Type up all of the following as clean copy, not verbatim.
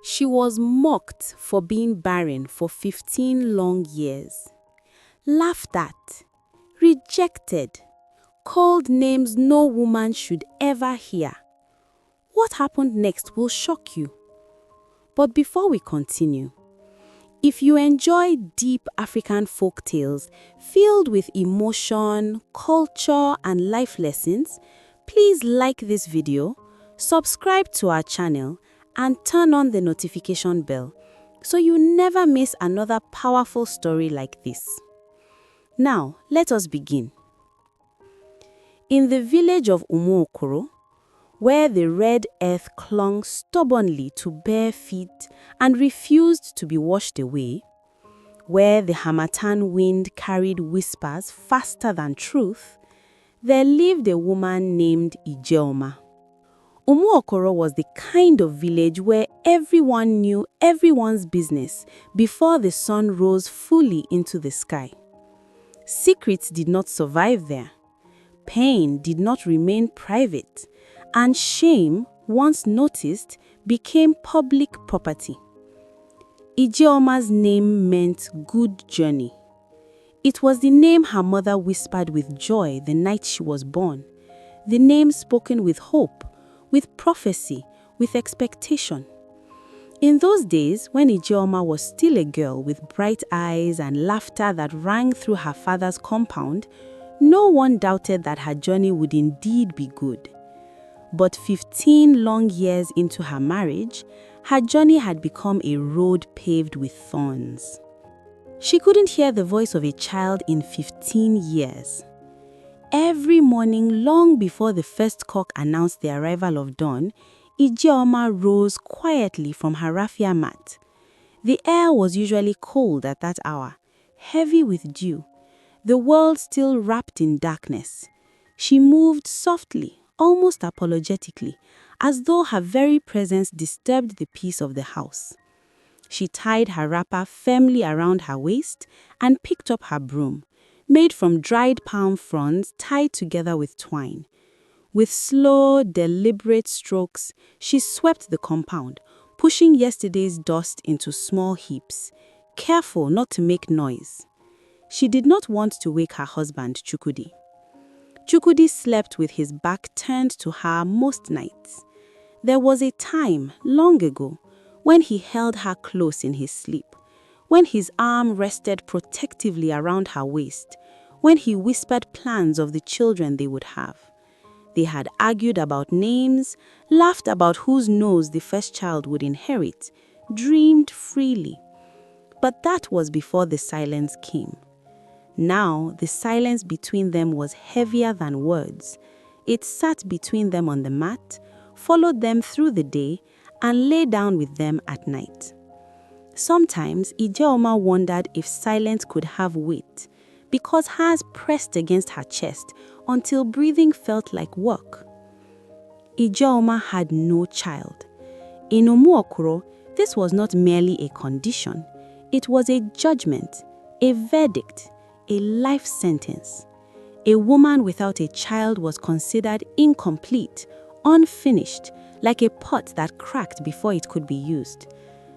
She was mocked for being barren for 15 long years, laughed at, rejected, called names no woman should ever hear. What happened next will shock you. But before we continue, if you enjoy deep African folk tales filled with emotion, culture, and life lessons, please like this video, subscribe to our channel, and turn on the notification bell so you never miss another powerful story like this. Now, let us begin. In the village of Umuokoro, where the red earth clung stubbornly to bare feet and refused to be washed away, where the harmattan wind carried whispers faster than truth, there lived a woman named Ijeoma. Umuokoro was the kind of village where everyone knew everyone's business before the sun rose fully into the sky. Secrets did not survive there. Pain did not remain private, and shame, once noticed, became public property. Ijeoma's name meant good journey. It was the name her mother whispered with joy the night she was born, the name spoken with hope, with prophecy, with expectation. In those days, when Ijeoma was still a girl with bright eyes and laughter that rang through her father's compound, no one doubted that her journey would indeed be good. But 15 long years into her marriage, her journey had become a road paved with thorns. She couldn't hear the voice of a child in 15 years. Every morning, long before the first cock announced the arrival of dawn, Ijeoma rose quietly from her raffia mat. The air was usually cold at that hour, heavy with dew, the world still wrapped in darkness. She moved softly, almost apologetically, as though her very presence disturbed the peace of the house. She tied her wrapper firmly around her waist and picked up her broom, made from dried palm fronds tied together with twine. With slow, deliberate strokes, she swept the compound, pushing yesterday's dust into small heaps, careful not to make noise. She did not want to wake her husband, Chukudi. Chukudi slept with his back turned to her most nights. There was a time, long ago, when he held her close in his sleep, when his arm rested protectively around her waist, when he whispered plans of the children they would have. They had argued about names, laughed about whose nose the first child would inherit, dreamed freely. But that was before the silence came. Now, the silence between them was heavier than words. It sat between them on the mat, followed them through the day, and lay down with them at night. Sometimes, Ijeoma wondered if silence could have weight, because hers pressed against her chest until breathing felt like work. Ijeoma had no child. In Umuokoro, this was not merely a condition. It was a judgment, a verdict, a life sentence. A woman without a child was considered incomplete, unfinished, like a pot that cracked before it could be used.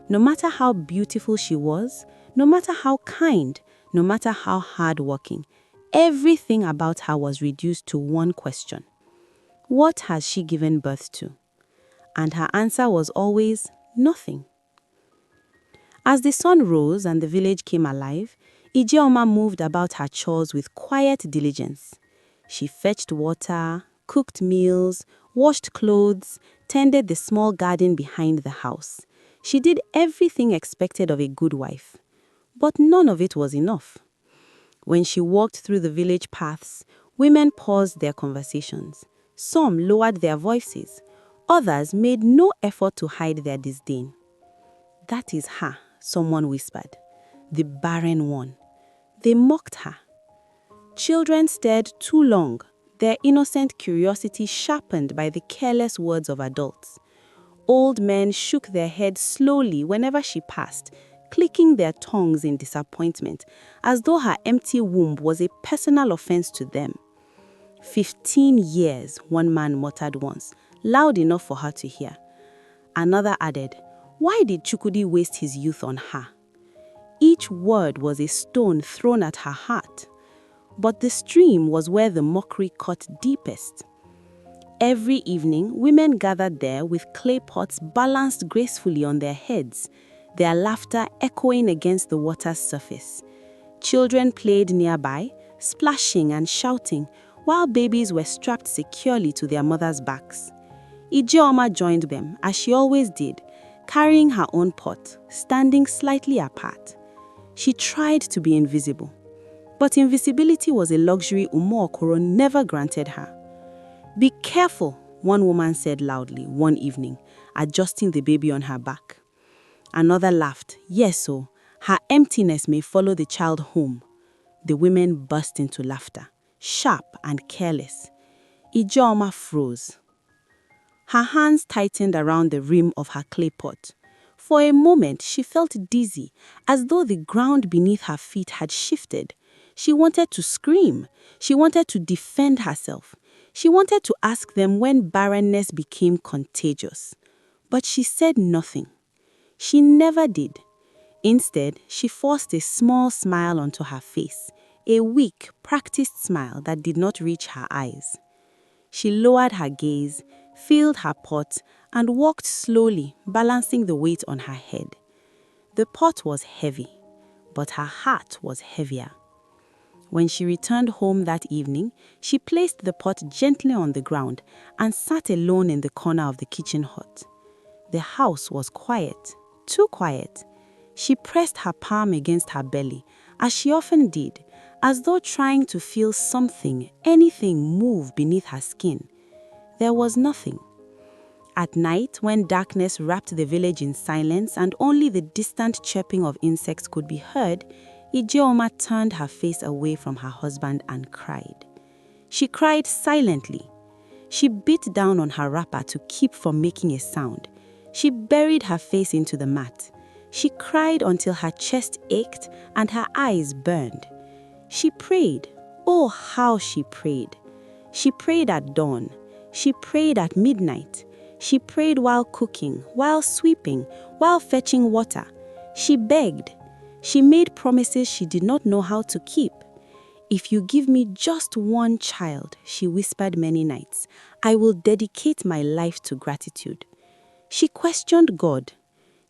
No matter how beautiful she was, no matter how kind, no matter how hardworking, everything about her was reduced to one question. What has she given birth to? And her answer was always nothing. As the sun rose and the village came alive, Ijeoma moved about her chores with quiet diligence. She fetched water, cooked meals, washed clothes, tended the small garden behind the house. She did everything expected of a good wife. But none of it was enough. When she walked through the village paths, women paused their conversations. Some lowered their voices. Others made no effort to hide their disdain. "That is her," someone whispered. "The barren one." They mocked her. Children stared too long, their innocent curiosity sharpened by the careless words of adults. Old men shook their heads slowly whenever she passed, clicking their tongues in disappointment, as though her empty womb was a personal offense to them. 15 years, one man muttered once, loud enough for her to hear. Another added, Why did Chukwudi waste his youth on her? Each word was a stone thrown at her heart. But the stream was where the mockery cut deepest. Every evening, women gathered there with clay pots balanced gracefully on their heads, their laughter echoing against the water's surface. Children played nearby, splashing and shouting, while babies were strapped securely to their mothers' backs. Ijeoma joined them, as she always did, carrying her own pot, standing slightly apart. She tried to be invisible. But invisibility was a luxury Umuokoro never granted her. "Be careful," one woman said loudly one evening, adjusting the baby on her back. Another laughed. "Yes, so her emptiness may follow the child home." The women burst into laughter, sharp and careless. Ijeoma froze. Her hands tightened around the rim of her clay pot. For a moment, she felt dizzy, as though the ground beneath her feet had shifted. She wanted to scream. She wanted to defend herself. She wanted to ask them when barrenness became contagious. But she said nothing. She never did. Instead, she forced a small smile onto her face, a weak, practiced smile that did not reach her eyes. She lowered her gaze, filled her pot, and walked slowly, balancing the weight on her head. The pot was heavy, but her heart was heavier. When she returned home that evening, she placed the pot gently on the ground and sat alone in the corner of the kitchen hut. The house was quiet, too quiet. She pressed her palm against her belly, as she often did, as though trying to feel something, anything move beneath her skin. There was nothing. At night, when darkness wrapped the village in silence and only the distant chirping of insects could be heard, Ijeoma turned her face away from her husband and cried. She cried silently. She bit down on her wrapper to keep from making a sound. She buried her face into the mat. She cried until her chest ached and her eyes burned. She prayed. Oh, how she prayed. She prayed at dawn. She prayed at midnight. She prayed while cooking, while sweeping, while fetching water. She begged. She made promises she did not know how to keep. "If you give me just one child," she whispered many nights, "I will dedicate my life to gratitude." She questioned God.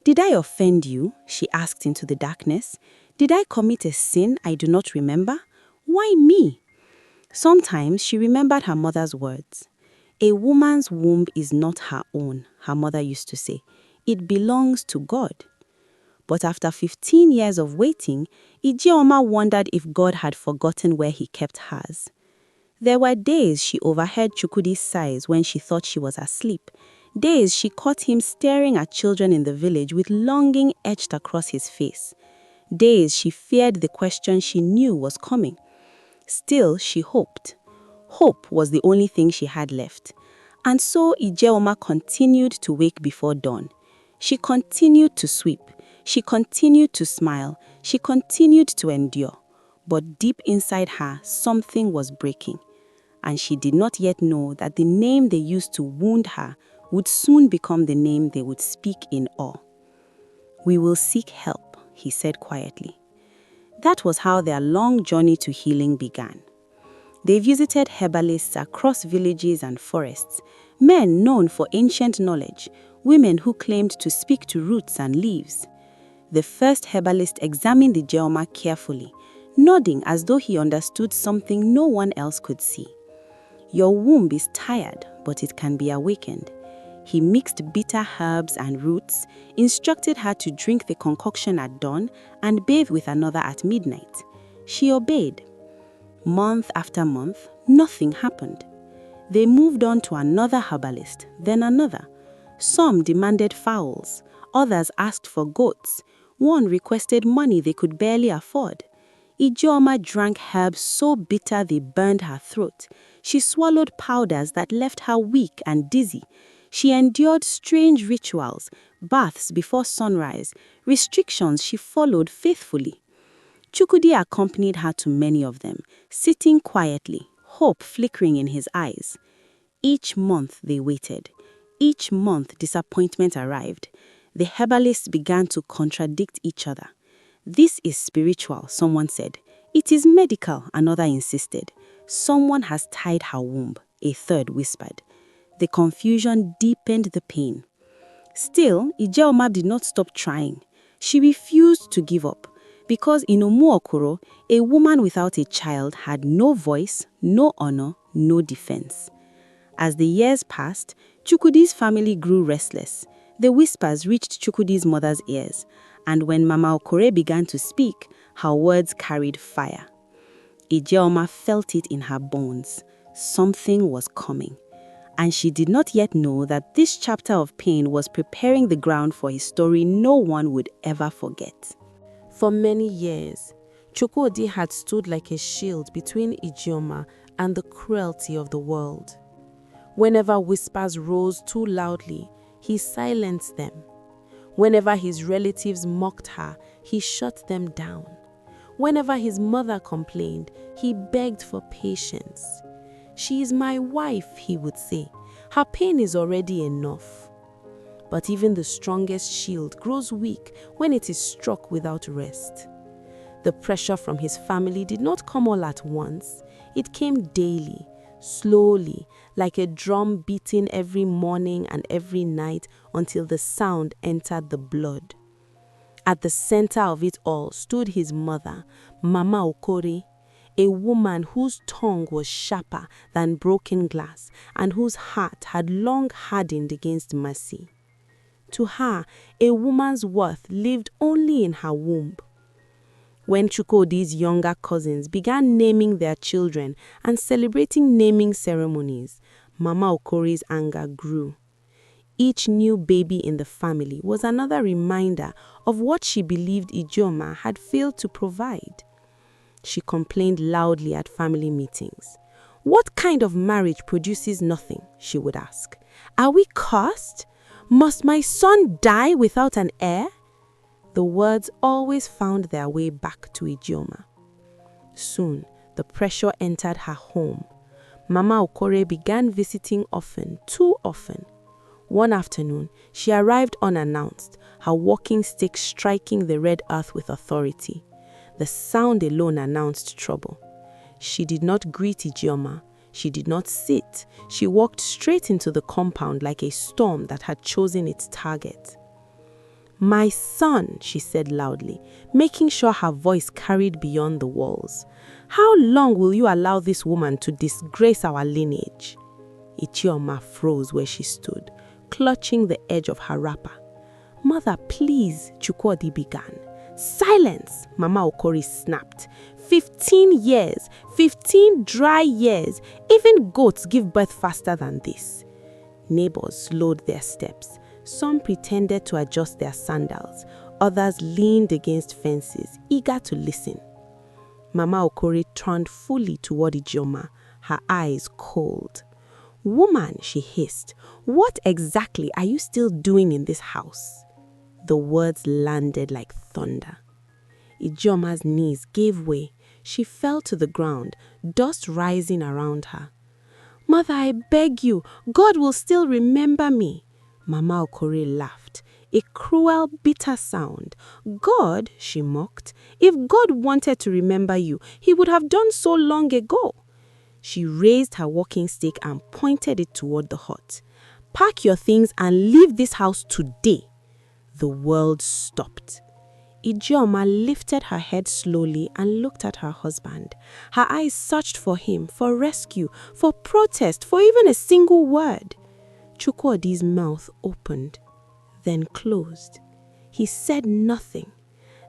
"Did I offend you?" she asked into the darkness. "Did I commit a sin I do not remember? Why me?" Sometimes she remembered her mother's words. "A woman's womb is not her own," her mother used to say. "It belongs to God." But after 15 years of waiting, Ijeoma wondered if God had forgotten where he kept hers. There were days she overheard Chukwudi's sighs when she thought she was asleep. Days she caught him staring at children in the village with longing etched across his face. Days she feared the question she knew was coming. Still, she hoped. Hope was the only thing she had left. And so Ijeoma continued to wake before dawn. She continued to sweep. She continued to smile. She continued to endure. But deep inside her, something was breaking. And she did not yet know that the name they used to wound her would soon become the name they would speak in awe. "We will seek help," he said quietly. That was how their long journey to healing began. They visited herbalists across villages and forests, men known for ancient knowledge, women who claimed to speak to roots and leaves. The first herbalist examined Ijeoma carefully, nodding as though he understood something no one else could see. "Your womb is tired, but it can be awakened." He mixed bitter herbs and roots, instructed her to drink the concoction at dawn and bathe with another at midnight. She obeyed. Month after month, nothing happened. They moved on to another herbalist, then another. Some demanded fowls, others asked for goats. One requested money they could barely afford. Ijeoma drank herbs so bitter they burned her throat. She swallowed powders that left her weak and dizzy. She endured strange rituals, baths before sunrise, restrictions she followed faithfully. Chukwudi accompanied her to many of them, sitting quietly, hope flickering in his eyes. Each month they waited. Each month disappointment arrived. The herbalists began to contradict each other. This is spiritual, someone said. It is medical, another insisted. Someone has tied her womb, a third whispered. The confusion deepened the pain. Still, Ijeoma did not stop trying. She refused to give up, because in Umuokoro, a woman without a child had no voice, no honor, no defense. As the years passed, Chukwudi's family grew restless. The whispers reached Chukwudi's mother's ears, and when Mama Okore began to speak, her words carried fire. Ijeoma felt it in her bones. Something was coming. And she did not yet know that this chapter of pain was preparing the ground for a story no one would ever forget. For many years, Chukwudi had stood like a shield between Ijeoma and the cruelty of the world. Whenever whispers rose too loudly, he silenced them. Whenever his relatives mocked her, he shut them down. Whenever his mother complained, he begged for patience. "She is my wife," he would say. "Her pain is already enough." But even the strongest shield grows weak when it is struck without rest. The pressure from his family did not come all at once. It came daily, slowly, like a drum beating every morning and every night until the sound entered the blood. At the center of it all stood his mother, Mama Okore, a woman whose tongue was sharper than broken glass and whose heart had long hardened against mercy. To her, a woman's worth lived only in her womb. When Chukwudi's younger cousins began naming their children and celebrating naming ceremonies, Mama Okore's anger grew. Each new baby in the family was another reminder of what she believed Ijeoma had failed to provide. She complained loudly at family meetings. "What kind of marriage produces nothing?" she would ask. "Are we cursed? Must my son die without an heir?" The words always found their way back to Ijeoma. Soon, the pressure entered her home. Mama Okore began visiting often, too often. One afternoon, she arrived unannounced, her walking stick striking the red earth with authority. The sound alone announced trouble. She did not greet Ijeoma. She did not sit. She walked straight into the compound like a storm that had chosen its target. "My son," she said loudly, making sure her voice carried beyond the walls. "How long will you allow this woman to disgrace our lineage?" Ijeoma froze where she stood, clutching the edge of her wrapper. "Mother, please," Chukwudi began. "Silence," Mama Okore snapped. 15 years, 15 dry years. Even goats give birth faster than this." Neighbors slowed their steps. Some pretended to adjust their sandals. Others leaned against fences, eager to listen. Mama Okore turned fully toward Ijeoma, her eyes cold. "Woman," she hissed, "what exactly are you still doing in this house?" The words landed like thunder. Ijeoma's knees gave way. She fell to the ground, dust rising around her. "Mother, I beg you, God will still remember me." Mama Okore laughed, a cruel, bitter sound. "God?" she mocked. "If God wanted to remember you, he would have done so long ago." She raised her walking stick and pointed it toward the hut. "Pack your things and leave this house today." The world stopped. Ijeoma lifted her head slowly and looked at her husband. Her eyes searched for him, for rescue, for protest, for even a single word. Chukwudi's mouth opened, then closed. He said nothing.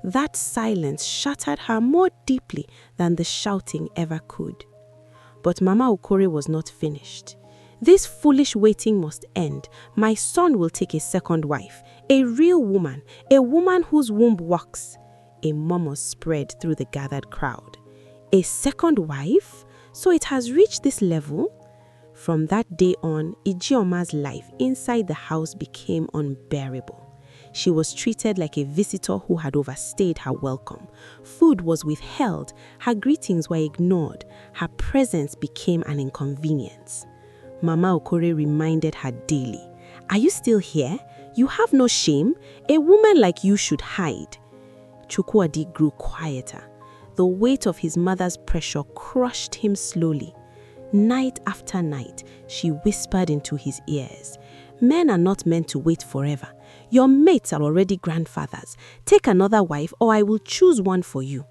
That silence shattered her more deeply than the shouting ever could. But Mama Okore was not finished. "This foolish waiting must end. My son will take a second wife, a real woman, a woman whose womb works." A murmur spread through the gathered crowd. "A second wife? So it has reached this level?" From that day on, Ijeoma's life inside the house became unbearable. She was treated like a visitor who had overstayed her welcome. Food was withheld, her greetings were ignored, her presence became an inconvenience. Mama Okore reminded her daily, "Are you still here? You have no shame? A woman like you should hide." Chukwudi grew quieter. The weight of his mother's pressure crushed him slowly. Night after night, she whispered into his ears, "Men are not meant to wait forever. Your mates are already grandfathers. Take another wife or I will choose one for you."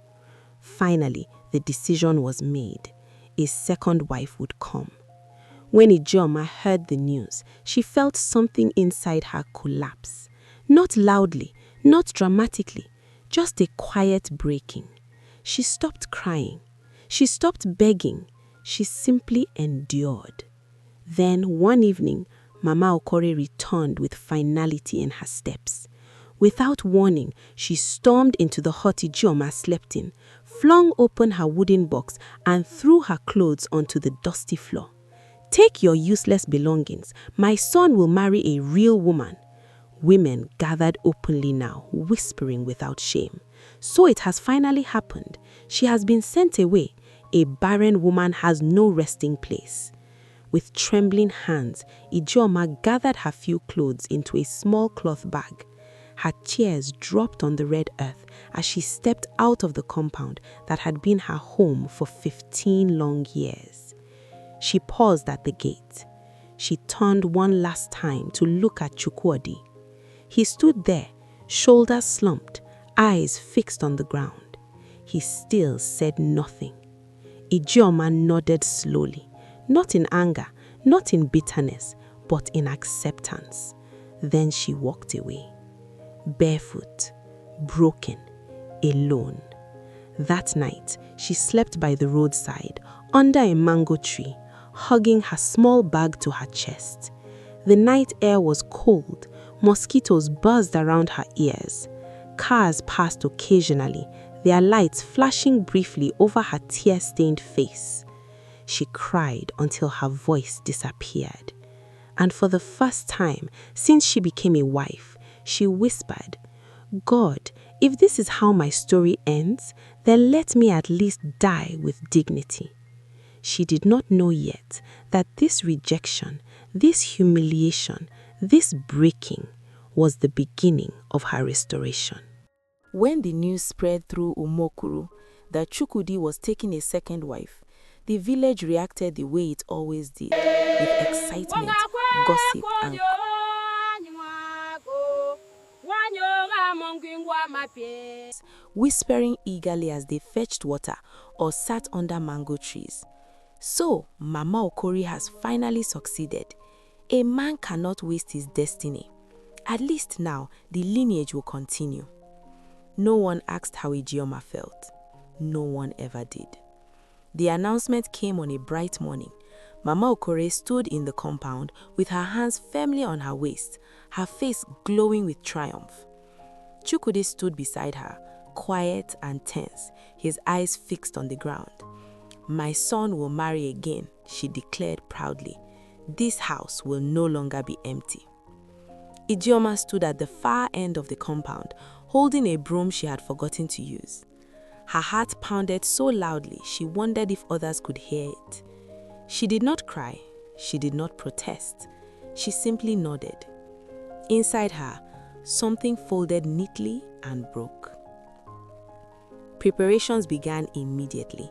Finally, the decision was made. A second wife would come. When Ijeoma heard the news, she felt something inside her collapse. Not loudly, not dramatically, just a quiet breaking. She stopped crying. She stopped begging. She simply endured. Then, one evening, Mama Okore returned with finality in her steps. Without warning, she stormed into the hut Ijeoma slept in, flung open her wooden box, and threw her clothes onto the dusty floor. "Take your useless belongings. My son will marry a real woman." Women gathered openly now, whispering without shame. So it has finally happened. She has been sent away. A barren woman has no resting place. With trembling hands, Ijeoma gathered her few clothes into a small cloth bag. Her tears dropped on the red earth as she stepped out of the compound that had been her home for 15 long years. She paused at the gate. She turned one last time to look at Chukwudi. He stood there, shoulders slumped, eyes fixed on the ground. He still said nothing. Ijeoma nodded slowly, not in anger, not in bitterness, but in acceptance. Then she walked away, barefoot, broken, alone. That night, she slept by the roadside, under a mango tree, hugging her small bag to her chest. The night air was cold. Mosquitoes buzzed around her ears. Cars passed occasionally, their lights flashing briefly over her tear-stained face. She cried until her voice disappeared. And for the first time since she became a wife, she whispered, "God, if this is how my story ends, then let me at least die with dignity." She did not know yet that this rejection, this humiliation, this breaking was the beginning of her restoration. When the news spread through Umuokoro that Chukwudi was taking a second wife, the village reacted the way it always did, with excitement, gossip, and whispering eagerly as they fetched water or sat under mango trees. So, Mama Okori has finally succeeded. A man cannot waste his destiny. At least now, the lineage will continue. No one asked how Ijeoma felt. No one ever did. The announcement came on a bright morning. Mama Okore stood in the compound with her hands firmly on her waist, her face glowing with triumph. Chukwudi stood beside her, quiet and tense, his eyes fixed on the ground. "My son will marry again," she declared proudly. "This house will no longer be empty." Ijeoma stood at the far end of the compound, holding a broom she had forgotten to use. Her heart pounded so loudly she wondered if others could hear it. She did not cry, she did not protest, she simply nodded. Inside her, something folded neatly and broke. Preparations began immediately.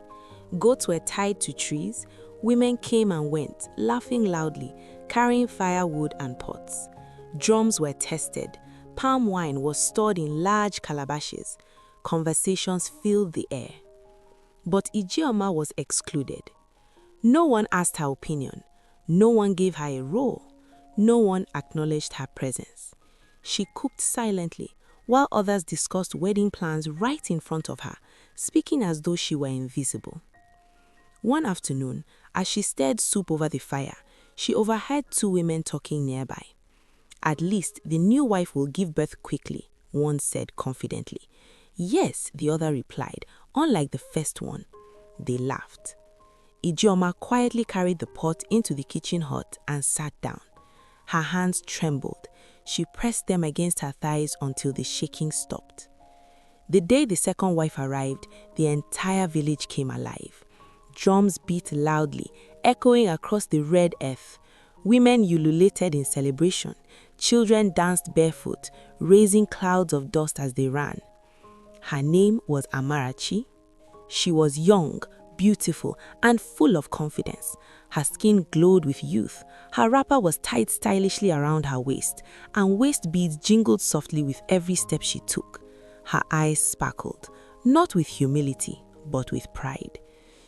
Goats were tied to trees, women came and went, laughing loudly, carrying firewood and pots. Drums were tested, palm wine was stored in large calabashes. Conversations filled the air. But Ijeoma was excluded. No one asked her opinion, no one gave her a role, no one acknowledged her presence. She cooked silently, while others discussed wedding plans right in front of her, speaking as though she were invisible. One afternoon, as she stirred soup over the fire, she overheard two women talking nearby. "At least the new wife will give birth quickly," one said confidently. "Yes," the other replied, unlike the first one. They laughed. Ijeoma quietly carried the pot into the kitchen hut and sat down. Her hands trembled. She pressed them against her thighs until the shaking stopped. The day the second wife arrived, the entire village came alive. Drums beat loudly, echoing across the red earth. Women ululated in celebration. Children danced barefoot, raising clouds of dust as they ran. Her name was Amarachi. She was young, beautiful, and full of confidence. Her skin glowed with youth. Her wrapper was tied stylishly around her waist, and waist beads jingled softly with every step she took. Her eyes sparkled, not with humility, but with pride.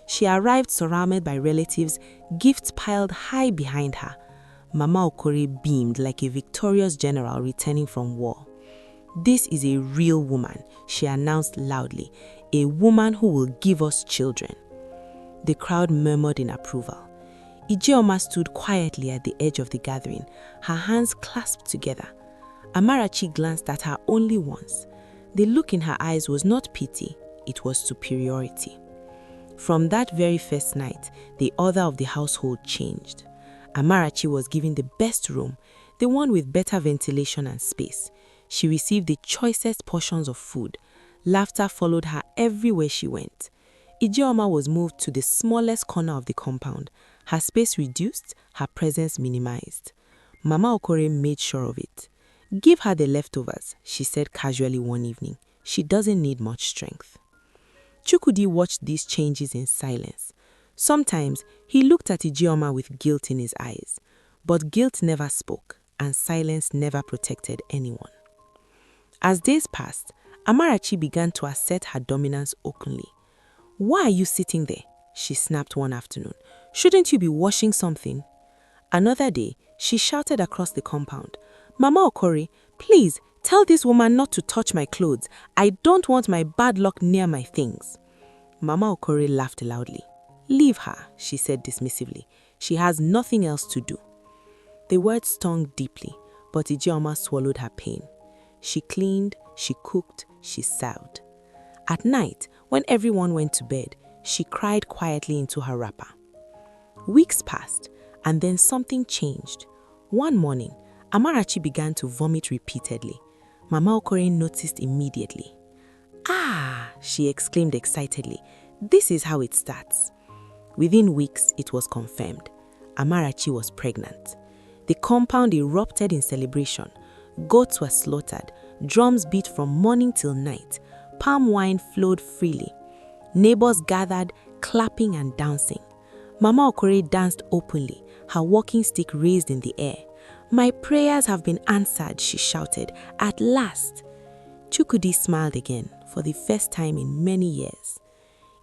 She arrived surrounded by relatives, gifts piled high behind her. Mama Okoro beamed like a victorious general returning from war. "This is a real woman," she announced loudly, "a woman who will give us children." The crowd murmured in approval. Ijeoma stood quietly at the edge of the gathering, her hands clasped together. Amarachi glanced at her only once. The look in her eyes was not pity, it was superiority. From that very first night, the order of the household changed. Amarachi was given the best room, the one with better ventilation and space. She received the choicest portions of food. Laughter followed her everywhere she went. Ijeoma was moved to the smallest corner of the compound. Her space reduced, her presence minimized. Mama Okoro made sure of it. "Give her the leftovers," she said casually one evening. "She doesn't need much strength." Chukwudi watched these changes in silence. Sometimes he looked at Ijeoma with guilt in his eyes, but guilt never spoke, and silence never protected anyone. As days passed, Amarachi began to assert her dominance openly. "Why are you sitting there?" she snapped one afternoon. "Shouldn't you be washing something?" Another day, she shouted across the compound, "Mama Okoro, please tell this woman not to touch my clothes. I don't want my bad luck near my things." Mama Okoro laughed loudly. "Leave her," she said dismissively. "She has nothing else to do." The words stung deeply, but Ijeoma swallowed her pain. She cleaned, she cooked, she served. At night, when everyone went to bed, she cried quietly into her wrapper. Weeks passed, and then something changed. One morning, Amarachi began to vomit repeatedly. Mama Okoro noticed immediately. "Ah!" she exclaimed excitedly. "This is how it starts." Within weeks, it was confirmed. Amarachi was pregnant. The compound erupted in celebration. Goats were slaughtered, drums beat from morning till night, palm wine flowed freely. Neighbors gathered, clapping and dancing. Mama Okoro danced openly, her walking stick raised in the air. "My prayers have been answered," she shouted, "at last." Chukwudi smiled again, for the first time in many years.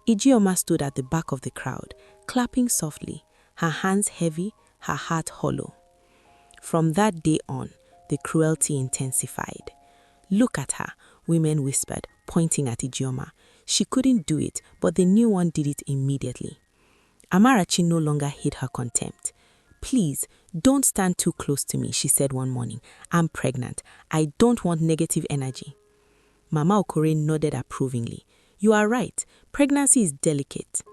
Ijeoma stood at the back of the crowd, clapping softly, her hands heavy, her heart hollow. From that day on, the cruelty intensified. "Look at her," women whispered, pointing at Ijeoma. She couldn't do it, but the new one did it immediately. Amarachi no longer hid her contempt. "Please, don't stand too close to me," she said one morning. "I'm pregnant. I don't want negative energy." Mama Okoro nodded approvingly. "You are right. Pregnancy is delicate."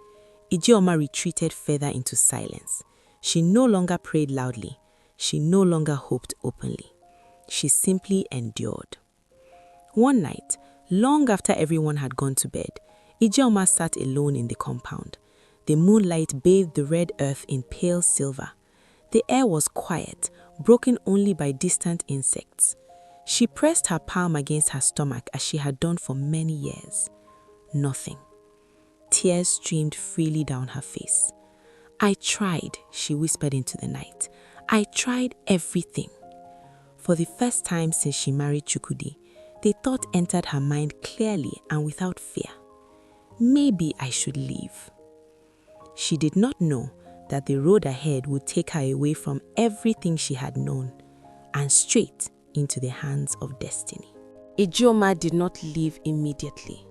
Ijeoma retreated further into silence. She no longer prayed loudly. She no longer hoped openly. She simply endured. One night, long after everyone had gone to bed, Ijeoma sat alone in the compound. The moonlight bathed the red earth in pale silver. The air was quiet, broken only by distant insects. She pressed her palm against her stomach as she had done for many years. Nothing. Tears streamed freely down her face. "I tried," she whispered into the night. "I tried everything." For the first time since she married Chukwudi, the thought entered her mind clearly and without fear. Maybe I should leave. She did not know that the road ahead would take her away from everything she had known and straight into the hands of destiny. Ijeoma did not leave immediately.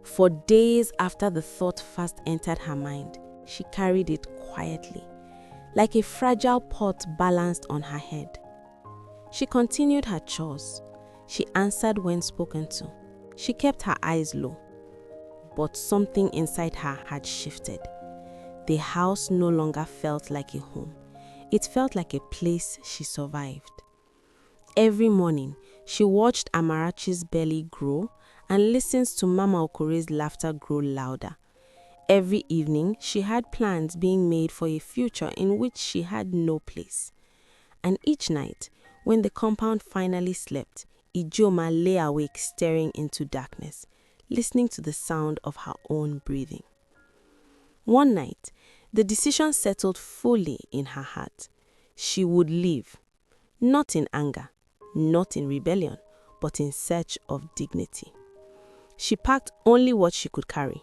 For days after the thought first entered her mind, she carried it quietly, like a fragile pot balanced on her head. She continued her chores. She answered when spoken to. She kept her eyes low. But something inside her had shifted. The house no longer felt like a home. It felt like a place she survived. Every morning, she watched Amarachi's belly grow and listened to Mama Okoro's laughter grow louder. Every evening, she had plans being made for a future in which she had no place. And each night, when the compound finally slept, Ijeoma lay awake staring into darkness, listening to the sound of her own breathing. One night, the decision settled fully in her heart. She would leave, not in anger, not in rebellion, but in search of dignity. She packed only what she could carry: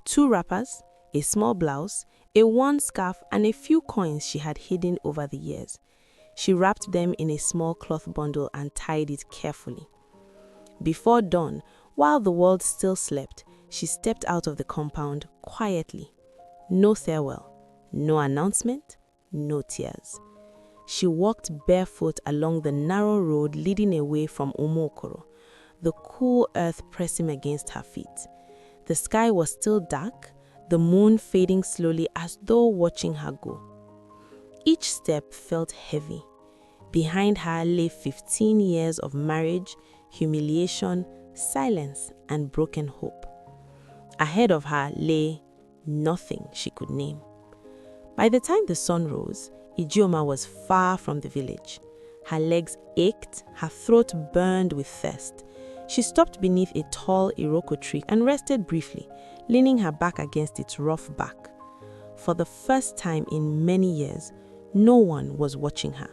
2 wrappers, a small blouse, a worn scarf, and a few coins she had hidden over the years. She wrapped them in a small cloth bundle and tied it carefully. Before dawn, while the world still slept, she stepped out of the compound quietly. No farewell, no announcement, no tears. She walked barefoot along the narrow road leading away from Umuokoro, the cool earth pressing against her feet. The sky was still dark, the moon fading slowly as though watching her go. Each step felt heavy. Behind her lay 15 years of marriage, humiliation, silence, and broken hope. Ahead of her lay nothing she could name. By the time the sun rose, Ijeoma was far from the village. Her legs ached, her throat burned with thirst. She stopped beneath a tall Iroko tree and rested briefly, leaning her back against its rough bark. For the first time in many years, no one was watching her.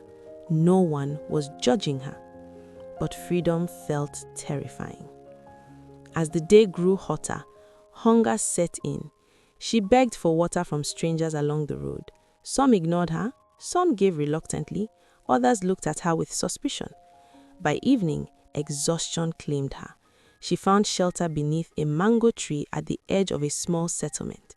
No one was judging her. But freedom felt terrifying. As the day grew hotter, hunger set in. She begged for water from strangers along the road. Some ignored her, some gave reluctantly, others looked at her with suspicion. By evening, exhaustion claimed her. She found shelter beneath a mango tree at the edge of a small settlement.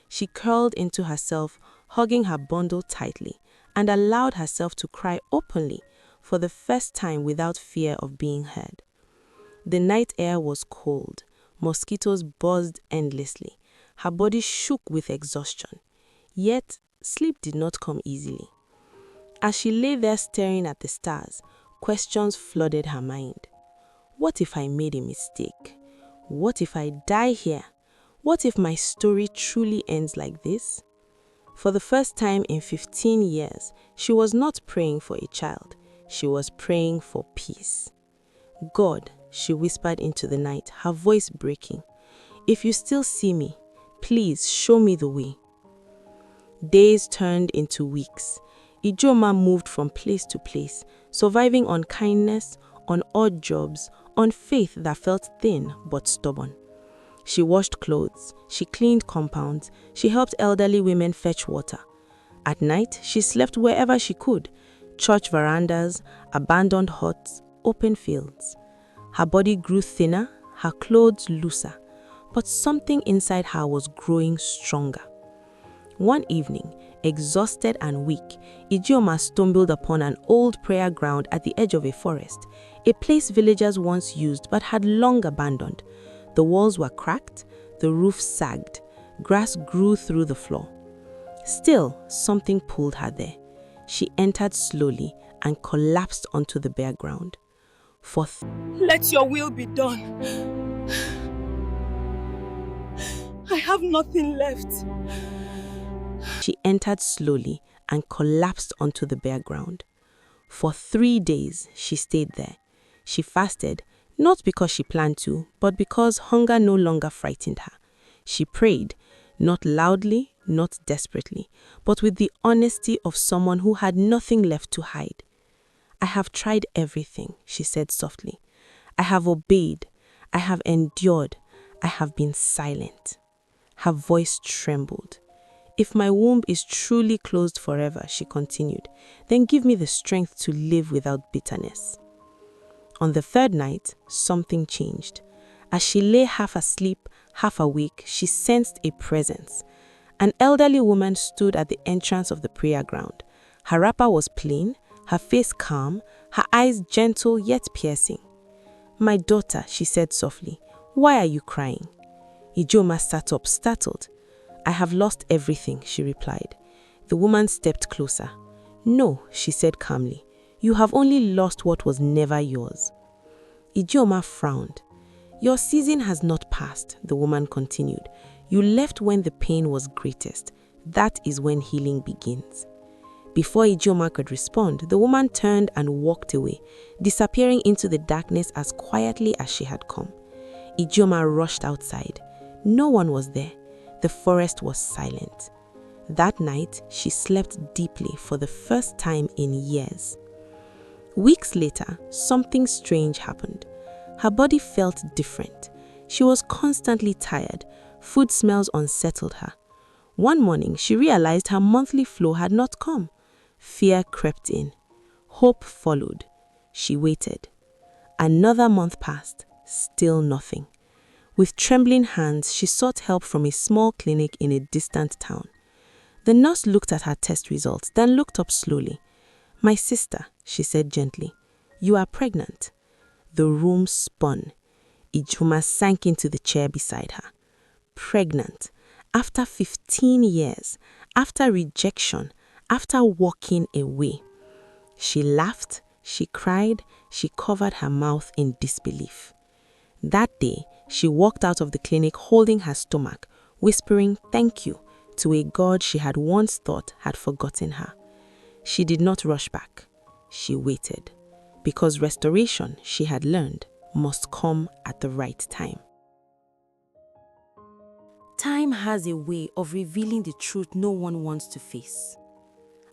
She curled into herself, hugging her bundle tightly, and allowed herself to cry openly for the first time without fear of being heard. The night air was cold. Mosquitoes buzzed endlessly. Her body shook with exhaustion. Yet, sleep did not come easily. As she lay there staring at the stars, questions flooded her mind. What if I made a mistake? What if I die here? What if my story truly ends like this? For the first time in 15 years, she was not praying for a child. She was praying for peace. God, she whispered into the night, her voice breaking, if you still see me, please show me the way. Days turned into weeks. Ijeoma moved from place to place, surviving on kindness, on odd jobs, on faith that felt thin but stubborn. She washed clothes, she cleaned compounds, she helped elderly women fetch water. At night, she slept wherever she could: church verandas, abandoned huts, open fields. Her body grew thinner, her clothes looser, but something inside her was growing stronger. One evening, exhausted and weak, Ijeoma stumbled upon an old prayer ground at the edge of a forest, a place villagers once used but had long abandoned. The walls were cracked, the roof sagged, grass grew through the floor. Still, something pulled her there. She entered slowly and collapsed onto the bare ground. Let your will be done. I have nothing left. She entered slowly and collapsed onto the bare ground. For 3 days, she stayed there. She fasted, not because she planned to, but because hunger no longer frightened her. She prayed, not loudly, not desperately, but with the honesty of someone who had nothing left to hide. I have tried everything, she said softly. I have obeyed. I have endured. I have been silent. Her voice trembled. If my womb is truly closed forever, she continued, then give me the strength to live without bitterness. On the 3rd night, something changed. As she lay half asleep, half awake, she sensed a presence. An elderly woman stood at the entrance of the prayer ground. Her wrapper was plain, her face calm, her eyes gentle yet piercing. My daughter, she said softly, why are you crying? Ijeoma sat up, startled. I have lost everything, she replied. The woman stepped closer. No, she said calmly. You have only lost what was never yours. Ijeoma frowned. Your season has not passed, the woman continued. You left when the pain was greatest. That is when healing begins. Before Ijeoma could respond, the woman turned and walked away, disappearing into the darkness as quietly as she had come. Ijeoma rushed outside. No one was there. The forest was silent. That night, she slept deeply for the first time in years. Weeks later, something strange happened. Her body felt different. She was constantly tired. Food smells unsettled her. One morning, she realized her monthly flow had not come. Fear crept in. Hope followed. She waited. Another month passed. Still nothing. With trembling hands, she sought help from a small clinic in a distant town. The nurse looked at her test results, then looked up slowly. "My sister," she said gently, "you are pregnant." The room spun. Ijeoma sank into the chair beside her. Pregnant. After 15 years. After rejection. After walking away. She laughed. She cried. She covered her mouth in disbelief. That day, she walked out of the clinic holding her stomach, whispering thank you to a God she had once thought had forgotten her. She did not rush back. She waited. Because restoration, she had learned, must come at the right time. Time has a way of revealing the truth no one wants to face.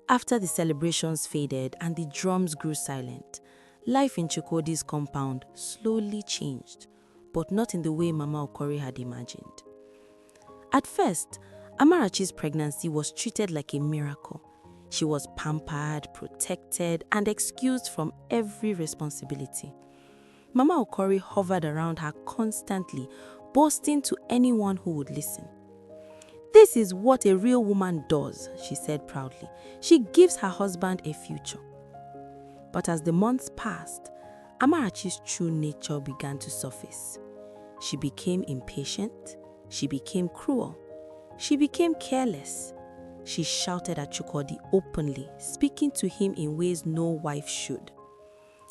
After the celebrations faded and the drums grew silent, life in Chukodi's compound slowly changed, but not in the way Mama Okori had imagined. At first, Amarachi's pregnancy was treated like a miracle. She was pampered, protected, and excused from every responsibility. Mama Okori hovered around her constantly, boasting to anyone who would listen. "This is what a real woman does," she said proudly. "She gives her husband a future." But as the months passed, Amarachi's true nature began to surface. She became impatient. She became cruel. She became careless. She shouted at Chukodi openly, speaking to him in ways no wife should.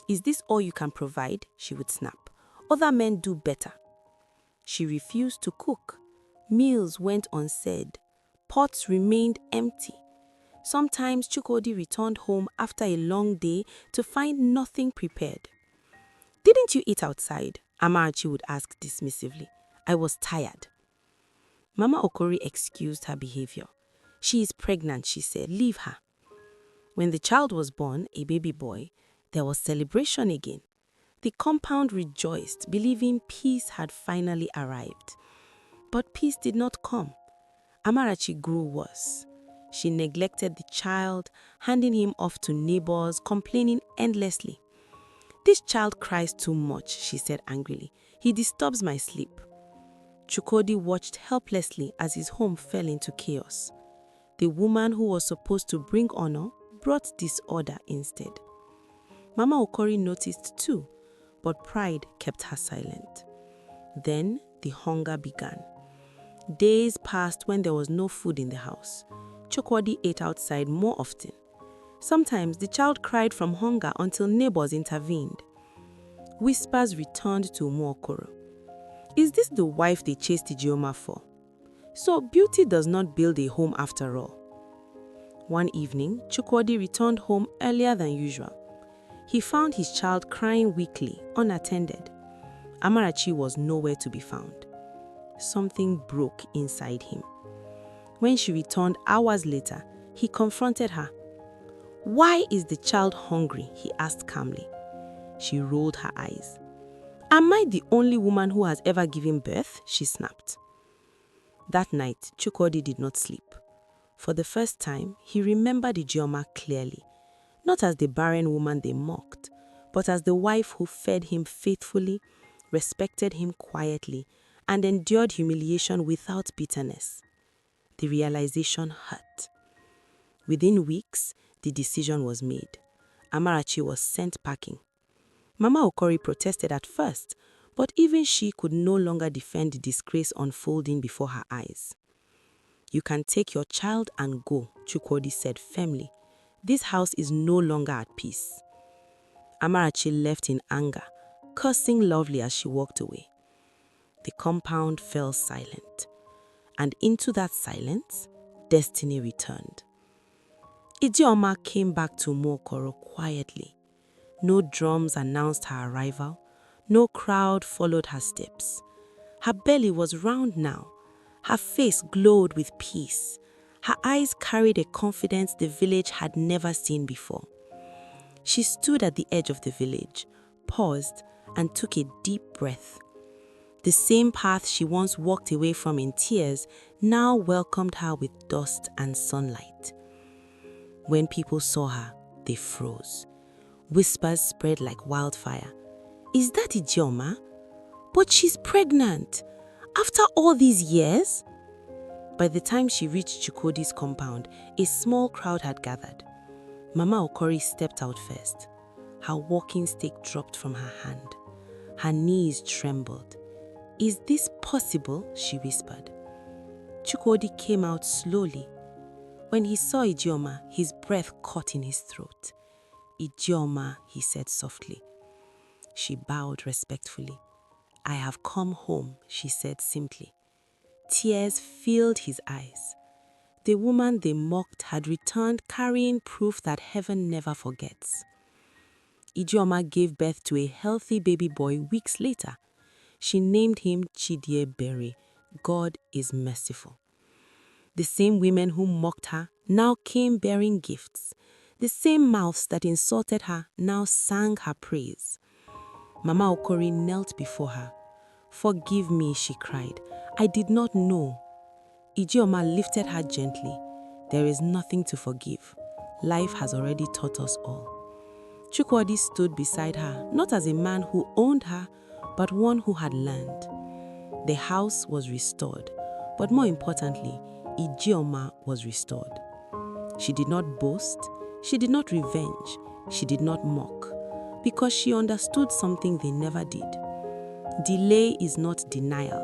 "Is this all you can provide?" she would snap. "Other men do better." She refused to cook. Meals went unsaid. Pots remained empty. Sometimes Chukodi returned home after a long day to find nothing prepared. "Didn't you eat outside?" Amarachi would ask dismissively. "I was tired." Mama Okori excused her behavior. "She is pregnant," she said. "Leave her." When the child was born, a baby boy, there was celebration again. The compound rejoiced, believing peace had finally arrived. But peace did not come. Amarachi grew worse. She neglected the child, handing him off to neighbors, complaining endlessly. "This child cries too much," she said angrily. "He disturbs my sleep." Chukodi watched helplessly as his home fell into chaos. The woman who was supposed to bring honor brought disorder instead. Mama Okori noticed too, but pride kept her silent. Then the hunger began. Days passed when there was no food in the house. Chukodi ate outside more often. Sometimes the child cried from hunger until neighbors intervened. Whispers returned to Umuokoro. "Is this the wife they chased Ijeoma for? So beauty does not build a home after all." One evening, Chukwudi returned home earlier than usual. He found his child crying weakly, unattended. Amarachi was nowhere to be found. Something broke inside him. When she returned hours later, he confronted her. "Why is the child hungry?" he asked calmly. She rolled her eyes. "Am I the only woman who has ever given birth?" she snapped. That night, Chukwudi did not sleep. For the first time, he remembered Ijeoma clearly, not as the barren woman they mocked, but as the wife who fed him faithfully, respected him quietly, and endured humiliation without bitterness. The realization hurt. Within weeks, the decision was made. Amarachi was sent packing. Mama Okori protested at first, but even she could no longer defend the disgrace unfolding before her eyes. "You can take your child and go," Chukwudi said firmly. "This house is no longer at peace." Amarachi left in anger, cursing loudly as she walked away. The compound fell silent. And into that silence, destiny returned. Ijeoma came back to Umuokoro quietly. No drums announced her arrival. No crowd followed her steps. Her belly was round now. Her face glowed with peace. Her eyes carried a confidence the village had never seen before. She stood at the edge of the village, paused, and took a deep breath. The same path she once walked away from in tears now welcomed her with dust and sunlight. When people saw her, they froze. Whispers spread like wildfire. "Is that Ijeoma? But she's pregnant. After all these years?" By the time she reached Chukodi's compound, a small crowd had gathered. Mama Okori stepped out first. Her walking stick dropped from her hand. Her knees trembled. "Is this possible?" she whispered. Chukodi came out slowly. When he saw Ijeoma, his breath caught in his throat. "Ijeoma," he said softly. She bowed respectfully. "I have come home," she said simply. Tears filled his eyes. The woman they mocked had returned carrying proof that heaven never forgets. Ijeoma gave birth to a healthy baby boy weeks later. She named him Chidiebere. God is merciful. The same women who mocked her now came bearing gifts. The same mouths that insulted her now sang her praise. Mama Okori knelt before her. "Forgive me," she cried. "I did not know." Ijeoma lifted her gently. "There is nothing to forgive. Life has already taught us all." Chukwudi stood beside her, not as a man who owned her, but one who had learned. The house was restored, but more importantly, Ijeoma was restored. She did not boast, she did not revenge, she did not mock, because she understood something they never did. Delay is not denial,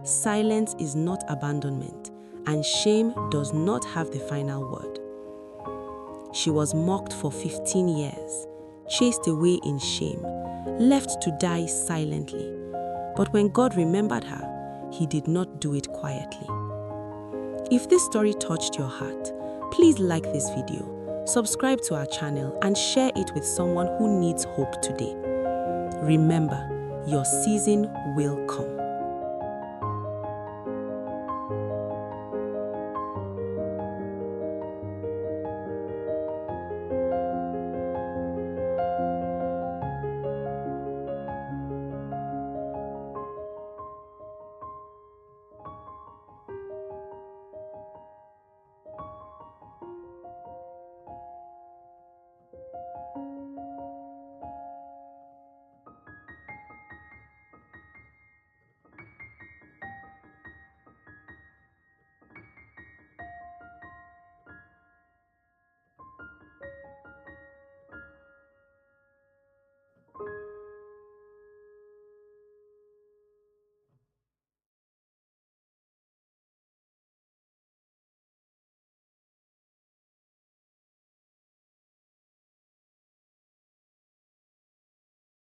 silence is not abandonment, and shame does not have the final word. She was mocked for 15 years, chased away in shame, left to die silently. But when God remembered her, He did not do it quietly. If this story touched your heart, please like this video, subscribe to our channel, and share it with someone who needs hope today. Remember, your season will come.